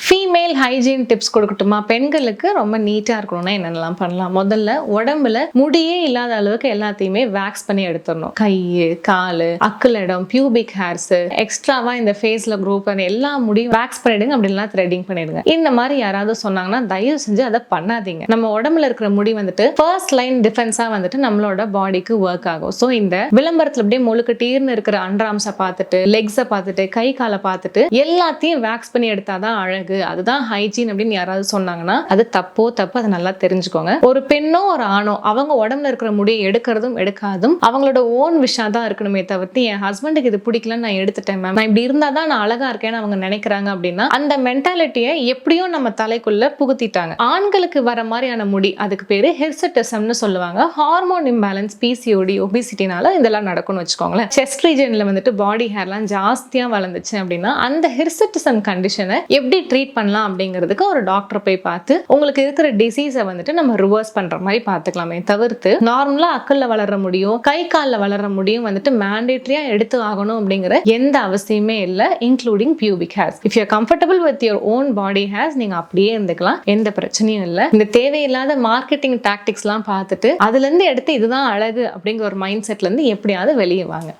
Female hygiene tips கொடுக்கட்டுமா? பெண்களுக்கு ரொம்ப நீட்டாக இருக்கணும்னா என்னென்னலாம் பண்ணலாம்? முதல்ல உடம்புல முடியே இல்லாத அளவுக்கு எல்லாத்தையுமே வேக்ஸ் பண்ணி எடுத்துடணும். கை, கால், அக்குள் இடம், பியூபிக் ஹேர்ஸ், எக்ஸ்ட்ராவா இந்த ஃபேஸ்ல க்ரோ பண்ணி எல்லா முடியும் வேக்ஸ் பண்ணிடுங்க. அப்படி இல்லைனா த்ரெட்டிங் பண்ணிடுங்க. இந்த மாதிரி யாராவது சொன்னாங்கன்னா தயவு செஞ்சு அதை பண்ணாதீங்க. நம்ம உடம்புல இருக்கிற முடி வந்துட்டு ஃபர்ஸ்ட் லைன் டிஃபென்ஸா வந்துட்டு நம்மளோட பாடிக்கு ஒர்க் ஆகும். ஸோ இந்த விளம்பரத்துல அப்படியே முழுக்க டீர்னு இருக்கிற அண்டர்ஆர்ம்ஸை பார்த்துட்டு, லெக்ஸை பார்த்துட்டு, கை காலை பார்த்துட்டு எல்லாத்தையும் வேக்ஸ் பண்ணி எடுத்தாதான் அழகு, அதுதான் ஹைஜீன் அப்படின்னு யாராவது சொன்னாங்கன்னா அது தப்பு. அதை நல்லா தெரிஞ்சுக்கோங்க. ஒரு பெண்ணோ ஒரு ஆணோ அவங்க உடம்புல இருக்கிற முடியை எடுக்கிறதும் எடுக்காதும் அவங்களோட ஓன் விஷயம் தான் இருக்கணுமே தவிர்த்து என் ஹஸ்பண்டுக்கு இது பிடிக்கலன்னு நான் எடுத்துட்டேன் மேம், நான் இப்படி இருந்தாதான் நான் அழகா இருக்கேன்னு அவங்க நினைக்கிறாங்க அப்படின்னா அந்த மென்டாலிட்டியை எப்படியும் நம்ம தலைக்குள்ள புகுத்திட்டாங்க. ஆண்களுக்கு வர மாதிரியான முடி அதுக்கு பேரு ஹிர்சுட்டிசம்னு சொல்லுவாங்க. ஹார்மோன் இம்பேலன்ஸ், பிசிஓடி, ஒபிசிட்டினால இதெல்லாம் நடக்கும்னு வச்சுக்கோங்களேன். செஸ்ட் ரீஜன்ல வந்துட்டு பாடி ஹேர்லாம் ஜாஸ்தியா வளர்ந்துச்சு அப்படின்னா அந்த ஹிர்சுட்டிசம் கண்டிஷனை எப்படி ட்ரீட் பண்ணலாம் அப்படிங்கிறதுக்கு ஒரு டாக்டர் போய் பார்த்து உங்களுக்கு இருக்கிற டிசீஸை வந்துட்டு நம்ம ரிவர்ஸ் பண்ற மாதிரி பார்த்துக்கலாமே தவிர்த்து நார்மலா அக்கல்ல வளர முடியும், கை காலில் வளர முடியும் வந்துட்டு மேண்டேட்டரியா எடுத்து ஆகணும் அப்படிங்கிற எந்த அவசியமே இல்லை, including pubic hairs. If you are comfortable with your own body hairs நீங்க அப்படியே இருந்துக்கலாம், எந்த பிரச்சனையும் இல்லை. இந்த தேவையில்லாத மார்க்கெட்டிங் டாக்டிக்ஸ் எல்லாம் பார்த்துட்டு அதுல இருந்து எடுத்து இதுதான் அழகு அப்படிங்கிற ஒரு மைண்ட் செட்ல இருந்து எப்படியாவது வெளியே வாங்க.